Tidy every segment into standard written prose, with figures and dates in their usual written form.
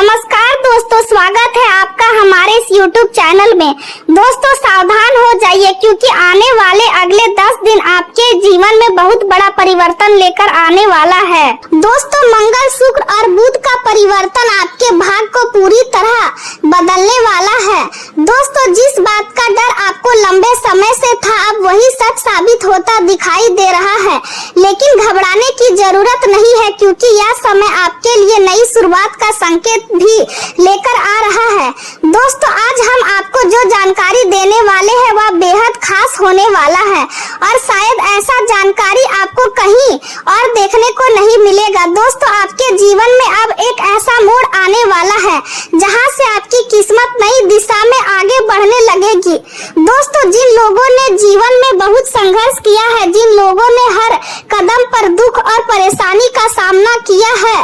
नमस्कार दोस्तों, स्वागत है आपका हमारे इस YouTube चैनल में। दोस्तों सावधान हो जाइए क्योंकि आने वाले अगले 10 दिन आपके जीवन में बहुत बड़ा परिवर्तन लेकर आने वाला है। दोस्तों मंगल, शुक्र और बुध का परिवर्तन आपके भाग्य को पूरी तरह बदलने वाला है। दोस्तों जिस बात का डर आपको लंबे समय से था अब वही सच साबित होता दिखाई दे रहा है, लेकिन घबराने की जरूरत नहीं है क्योंकि यह समय आपके लिए नई शुरुआत का संकेत भी लेकर आ रहा है। दोस्तों आज हम आपको जो जानकारी देने वाले हैं वह बेहद खास होने वाला है और शायद ऐसा जानकारी आपको कहीं और देखने को नहीं मिलेगा। दोस्तों आपके जीवन में अब एक ऐसा मोड़ आने वाला है जहां से आपकी किस्मत नई दिशा में आगे बढ़ने लगेगी। दोस्तों जिन लोगों ने जीवन में बहुत संघर्ष किया है, जिन लोगों ने हर कदम पर दुख और परेशानी का सामना किया है,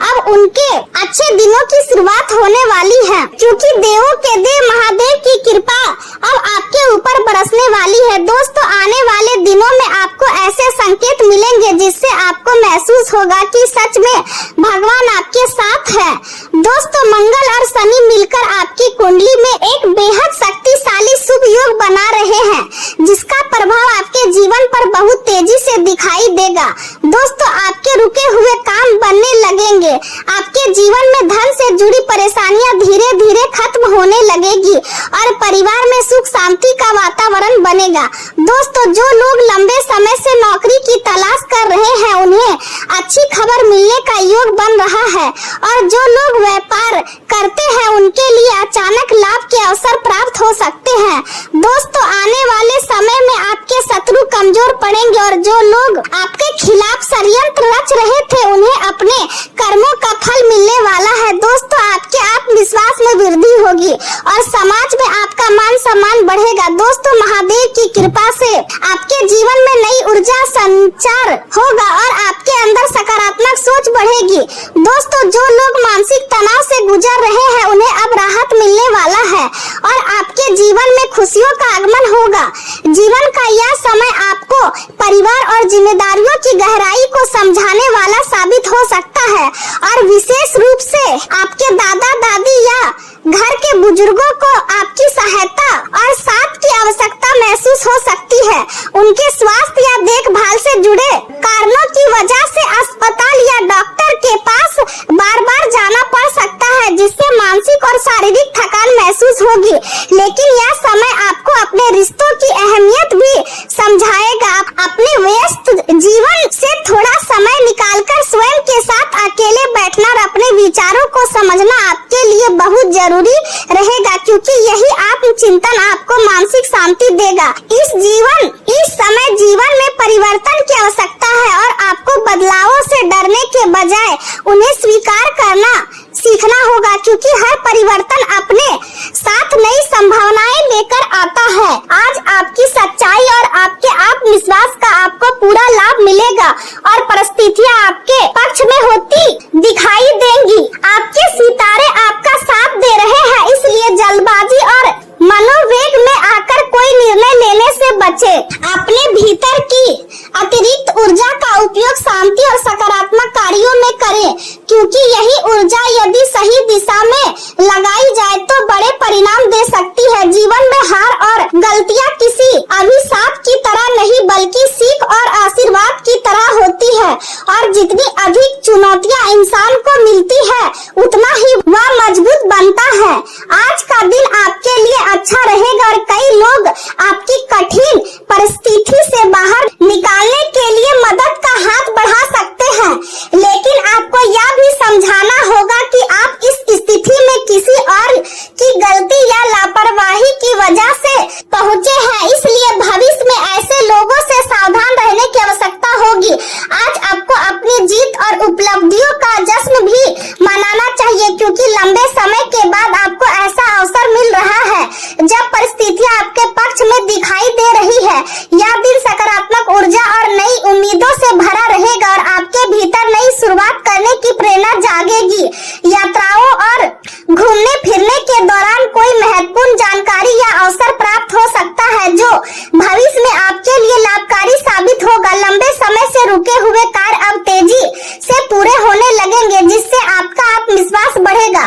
अब उनके अच्छे दिनों की शुरुआत होने वाली है क्योंकि देवों के देव महादेव की कृपा अब आपके ऊपर बरसने वाली है। दोस्तों आने वाले दिनों में आपको ऐसे संकेत मिलेंगे जिससे आपको महसूस होगा कि सच में भगवान आपके साथ है। दोस्तों मंगल और शनि मिलकर आपकी कुंडली में एक बेहद शक्तिशाली शुभ योग बना रहे हैं जिसका प्रभाव आपके जीवन पर बहुत तेजी से दिखाई देगा। दोस्तों आपके रुके हुए काम बनने लगेंगे, आपके जीवन में धन से जुड़ी परेशानियां धीरे धीरे खत्म होने लगेगी और परिवार में सुख शांति का वातावरण बनेगा। दोस्तों जो लोग लंबे समय से नौकरी की तलाश कर रहे हैं उन्हें अच्छी खबर मिलने का योग बन रहा है और जो लोग व्यापार करते हैं उनके लिए अचानक लाभ के अवसर प्राप्त हो सकते हैं। दोस्तों आने वाले समय में आपके शत्रु कमजोर पड़ेंगे और जो लोग आपके खिलाफ षड्यंत्र रच रहे थे उन्हें अपने कर्मों का फल मिलने वाला है। दोस्तों आपके आत्मविश्वास में वृद्धि होगी और समाज में आपका मान सम्मान बढ़ेगा। दोस्तों महादेव की कृपा से आपके जीवन में नई ऊर्जा संचार होगा और आपके अंदर सकारात्मक सोच बढ़ेगी। दोस्तों जो लोग मानसिक तनाव से गुजर रहे हैं उन्हें अब राहत मिलने वाला है और आपके जीवन में खुशियों का आगमन होगा। जीवन का यह समय आपको परिवार और जिम्मेदारियों की गहराई को समझाने वाला साबित हो सकता है और विशेष रूप से आपके दादा दादी या घर के बुजुर्गों को आपकी सहायता और साथ की आवश्यकता महसूस हो सकती है। उनके स्वास्थ्य या देखभाल से जुड़े कारणों की वजह से अस्पताल या डॉक्टर के पास बार बार जाना पड़ सकता है जिससे मानसिक और शारीरिक थकान महसूस होगी, लेकिन यह समय आपको अपने रिश्तों की अहमियत भी समझाएगा। अपने व्यस्त जीवन से थोड़ा समय निकालकर स्वयं के साथ अकेले बैठना और अपने विचारों को समझना आपके लिए बहुत जरूरी रहेगा क्योंकि यही आत्मचिंतन आपको मानसिक शांति देगा। इस समय जीवन में परिवर्तन की आवश्यकता है और आपको बदलावों से डरने के बजाय उन्हें स्वीकार करना सीखना होगा क्योंकि हर परिवर्तन अपने साथ नई संभावनाएं लेकर आता है। आज आपकी सच्चाई और आपके आत्मविश्वास का आपको पूरा लाभ मिलेगा और परिस्थितियां आपके पक्ष में होती दिखाई देंगी। आपके सितारे आपका साथ दे रहे हैं, इसलिए जल्दबाजी और मनोवेग में आकर कोई निर्णय लेने से बचे। अपने भीतर की अतिरिक्त ऊर्जा का उपयोग शांति और सकारात्मक कार्यों में करें क्योंकि यही ऊर्जा यदि सही दिशा में लगाई जाए तो बड़े परिणाम दे सकती है। जीवन में हार और गलतियां किसी अभिशाप की तरह नहीं बल्कि सीख और आशीर्वाद की तरह होती है और जितनी अधिक चुनौतियां इंसान को मिलती है उतना ही वह मजबूत बनता है। आज का दिन आपके लिए अच्छा रहेगा और कई लोग आपकी कठिन परिस्थिति से बाहर निकालने के लिए मदद का हाथ बढ़ा सकते हैं, लेकिन आपको यह भी समझाना होगा कि आप इस स्थिति में किसी और की गलती या लापरवाही की वजह से पहुंचे हैं, इसलिए भविष्य में ऐसे लोगों से सावधान रहने की आवश्यकता होगी। आज आपको अपनी जीत और उपलब्धियों का जश्न भी मनाना चाहिए क्योंकि लंबे समय के बाद आपको ऐसा अवसर मिल रहा है जब परिस्थितियां आपके पक्ष में दिखाई दे रही है। यह दिन सकारात्मक ऊर्जा और नई उम्मीदों से भरा रहेगा और आपके भीतर नई शुरुआत करने की प्रेरणा जागेगी। यात्राओं और घूमने फिरने के दौरान कोई महत्वपूर्ण जानकारी या अवसर प्राप्त हो सकता है जो भविष्य में आपके लिए लाभकारी साबित होगा। लंबे समय से रुके हुए कार्य अब तेजी से पूरे होने लगेंगे जिससे आपका आत्मविश्वास बढ़ेगा।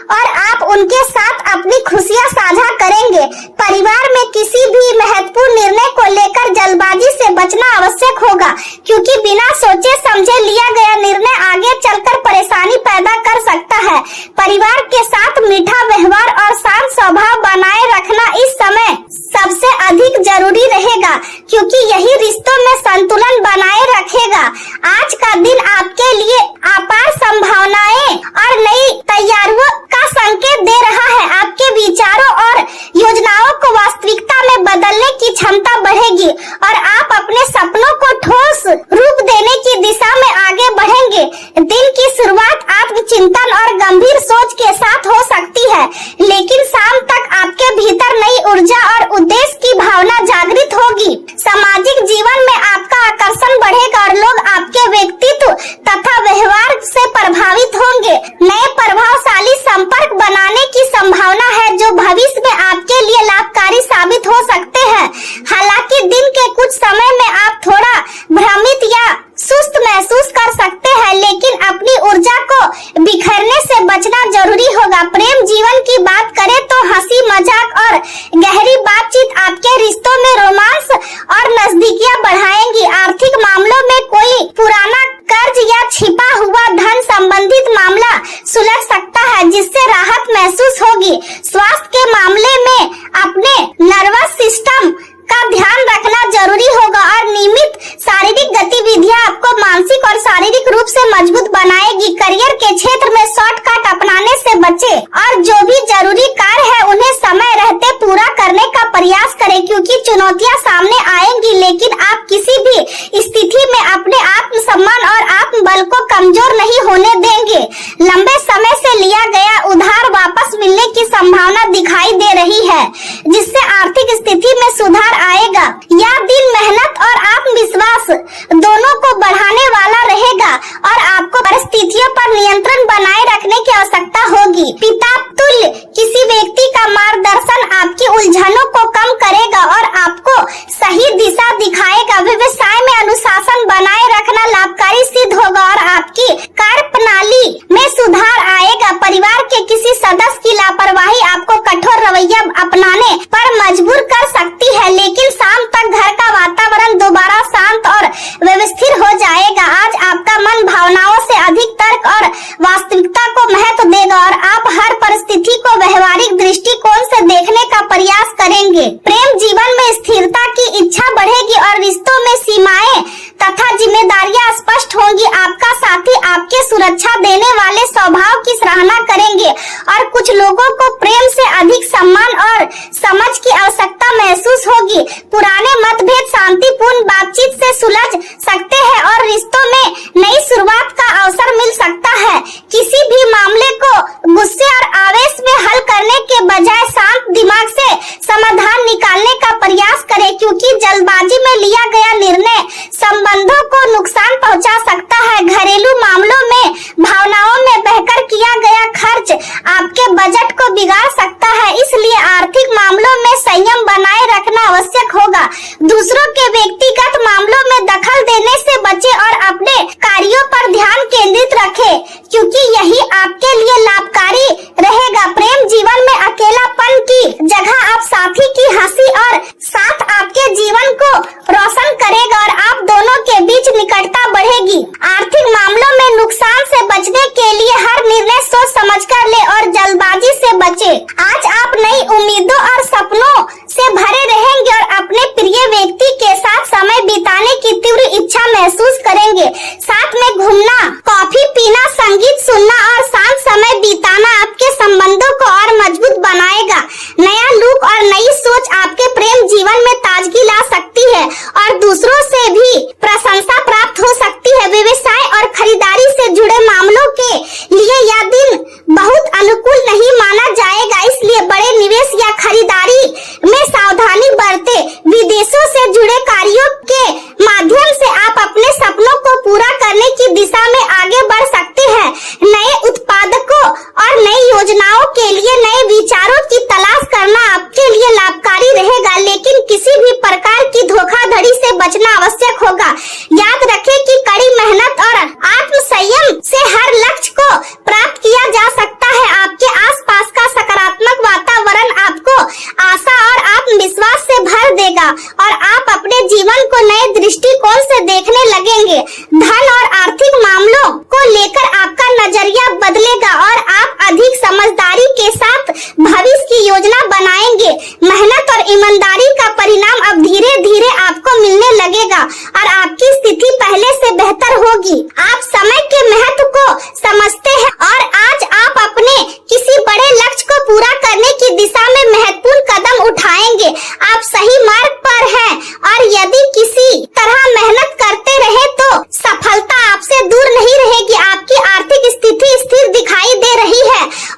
और आप उनके साथ अपनी खुशियां साझा करेंगे। परिवार में किसी भी महत्वपूर्ण निर्णय को लेकर जल्दबाजी से बचना आवश्यक होगा, क्योंकि बिना सोचे समझे लिया गया निर्णय आगे चलकर परेशानी पैदा कर सकता है। परिवार के साथ मीठा व्यवहार और शांत स्वभाव बनाए रखना इस समय सबसे अधिक जरूरी रहेगा, क्योंकि यही रिश्तों में संतुलन बनाए रखेगा। आज का दिन आपके लिए अपार संभावनाएं और नई तैयारियों का संकेत दे रहा है। आपके विचारों और योजनाओं को वास्तविकता में बदलने की क्षमता बढ़ेगी और आप अपने सपनों को ठोस रूप देने की दिशा में आगे बढ़ेंगे। दिन की शुरुआत आत्मचिंतन और गंभीर सोच के साथ हो सकती है, लेकिन शाम तक आपके भीतर नई ऊर्जा और उद्देश्य की भावना जागृत होगी। सामाजिक जीवन में आपका आकर्षण बढ़ेगा और लोग आपके व्यक्तित्व तथा व्यवहार से प्रभावित होंगे। नए प्रभावशाली संपर्क बनाने की संभावना है, जो भविष्य में आपके लिए लाभकारी साबित हो सकते हैं। हालांकि दिन के कुछ समय में आप थोड़ा भ्रमित या सुस्त महसूस कर सकते हैं, लेकिन अपनी ऊर्जा को बिखरने से बचना जरूरी होगा। प्रेम जीवन की बात करें तो हंसी मजाक और गहरी बातचीत आपके रिश्तों में रोमांस और नजदीकियां बढ़ाएंगी। आर्थिक मामलों में कोई पुराना कर्ज या छिपा हुआ धन संबंधित मामला सुलझ सकता है, जिससे राहत महसूस होगी। स्वास्थ्य के मामले में अपने नर्वस सिस्टम का ध्यान रखना जरूरी होगा और नियमित शारीरिक गतिविधियां आपको मानसिक और शारीरिक रूप से मजबूत बनाएगी। करियर के क्षेत्र में शॉर्टकट अपनाने से बचें और जो भी जरूरी कार्य है उन्हें समय रहते पूरा करने का प्रयास करें, क्योंकि चुनौतियां सामने आएंगी, लेकिन आप किसी भी स्थिति में अपने आत्मसम्मान और आत्मबल को कमजोर नहीं होने देंगे। लंबे समय से लिया गया उधार वापस मिलने की संभावना दिखाई दे रही है, जिससे आर्थिक स्थिति में सुधार आएगा। यह दिन मेहनत और आत्मविश्वास दोनों को बढ़ाने वाला रहेगा और आपको परिस्थितियों पर नियंत्रण बनाए रखने की आवश्यकता होगी। पिता तुल्य किसी व्यक्ति का मार्गदर्शन आपकी उलझनों को कम करेगा और आपको सही दिशा दिखाएगा। व्यवसाय में अनुशासन बनाए रखना लाभकारी सिद्ध होगा और आपकी कार्य प्रणाली में सुधार आएगा। परिवार के किसी सदस्य की लापरवाही आपको कठोर रवैया अपनाने पर मजबूर कर सकती है, लेकिन शाम तक घर का वातावरण दोबारा शांत और व्यवस्थित हो जाएगा। आज आपका मन भावनाओं से अधिक तर्क और वास्तविकता को महत्व देगा और आप हर परिस्थिति को व्यवहारिक दृष्टिकोण से देखने का प्रयास करेंगे। प्रेम जीवन में स्थिरता की इच्छा बढ़ेगी और रिश्तों में सीमाएं तथा जिम्मेदारियां स्पष्ट होंगी। आपका साथी आपके सुरक्षा देने वाले स्वभाव की सराहना करेंगे और कुछ लोगों को प्रेम से अधिक सम्मान और समझ की आवश्यकता महसूस होगी। पुराने मतभेद शांतिपूर्ण बातचीत से सुलझ सकते हैं और रिश्तों में नई शुरुआत का अवसर मिल सकता है। किसी भी मामले को गुस्से और आवेश में हल करने के बजाय शांत दिमाग से समाधान निकालने का प्रयास करें, क्योंकि जल्दबाजी में लिया गया निर्णय संबंधों को नुकसान पहुंचा सकता है। घरेलू मामलों में भावनाओं में बहकर किया गया खर्च आपके बजट को बिगाड़ सकता है, इसलिए आर्थिक मामलों में संयम बनाए रखना आवश्यक होगा। दूसरों के व्यक्तिगत मामलों में दखल देने से बचें और अपने कार्यों पर ध्यान केंद्रित रखें, क्योंकि यही आपके लिए लाभकारी रहेगा। प्रेम जीवन में अकेलापन की जगह आप साथी की हंसी और साथ आपके जीवन को रोशन करेगा और आप दोनों के बीच निकटता बढ़ेगी। आर्थिक मामलों में नुकसान से बचने के लिए हर निर्णय सोच समझकर ले और जल्दबाजी से बचें। आज आप नई उम्मीदों और सपनों से भरे रहेंगे और अपने प्रिय व्यक्ति के साथ समय बिताने की तीव्र इच्छा महसूस करेंगे। साथ में घूमना, कॉफी पीना, संगीत सुनना और शांत समय बिताना आपके संबंधों को और मजबूत बनाएगा। नया लुक और नई सोच आपके प्रेम जीवन में ताजगी ला सकती है और दूसरों से भी प्रशंसा प्राप्त हो सकती है। व्यवसाय और खरीदारी से जुड़े मामलों के लिए यह दिन बहुत अनुकूल नहीं माना जाएगा, इसलिए बड़े निवेश या खरीदारी में सावधानी बरतें। विदेशों से जुड़े कार्यों के माध्यम से आप अपने सपनों को पूरा करने की दिशा में आगे बढ़ सकते हैं। नए उत्पादकों और नई योजनाओं के लिए नए विचारों की तलाश करना आपके लिए लाभकारी रहेगा, लेकिन किसी भी प्रकार की धोखाधड़ी से बचना आवश्यक होगा। याद रखें कि कड़ी मेहनत और आत्म संयम से हर लक्ष्य को प्राप्त किया जा सकता है। आपके आस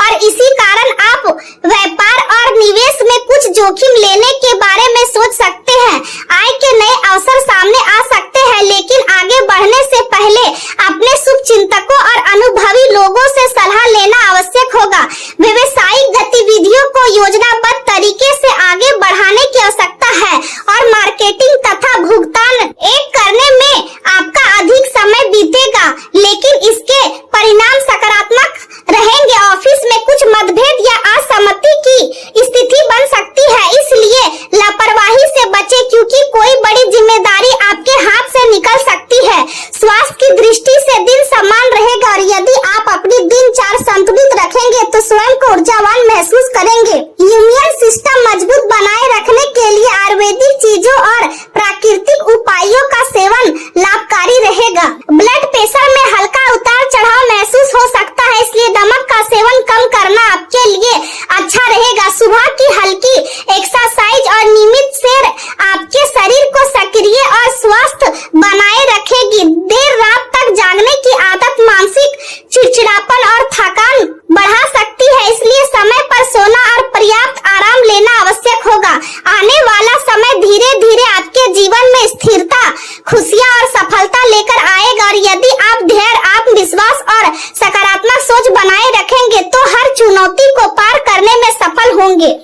और इसी कारण आप व्यापार और निवेश में कुछ जोखिम लेने के बारे में सोच सकते हैं। आय के नए अवसर सामने आ सकते हैं, लेकिन आगे बढ़ने से पहले अपने शुभ चिंतकों और अनुभवी लोगों से सलाह लेना आवश्यक होगा। व्यवसायिक गतिविधियों को योजनाबद्ध तरीके से आगे बढ़ाने की आवश्यकता है और मार्केटिंग तथा भुगतान एक करने में आपका अधिक समय बीतेगा, लेकिन इसके परिणाम सकारात्मक रहेंगे। ऑफिस में कुछ मतभेद या असहमति की स्थिति बन सकती है, इसलिए लापरवाही से बचें क्योंकि कोई बड़ी जिम्मेदारी आपके हाथ से निकल सकती है। स्वास्थ्य की दृष्टि से दिन समान रहेगा और यदि आप अपनी दिनचर्या संतुलित रखेंगे तो स्वयं को ऊर्जावान महसूस करेंगे। इम्यून सिस्टम मजबूत बनाए रखने के लिए आयुर्वेदिक चीजों और प्राकृतिक उपायों का सेवन लाभकारी रहेगा। ब्लड प्रेशर में हल्का उतार चढ़ाव महसूस हो सकता है, इसलिए नमक का सेवन कम करना आपके लिए अच्छा रहेगा। सुबह की हल्की एक्सरसाइज और नियमित सैर आपके शरीर को सक्रिय और स्वस्थ बनाए रखेगी। देर रात तक जागने की आदत मानसिक चिड़चिड़ापन और थकान बढ़ा सकती है, इसलिए समय पर सोना और पर्याप्त आराम लेना आवश्यक होगा। आने वाला समय धीरे धीरे आपके जीवन में स्थिरता, खुशियां और सफलता लेकर आएगा और यदि आप धैर्य, आत्मविश्वास और सकारात्मक सोच बनाए रखेंगे तो हर चुनौती को पार करने में सफल होंगे।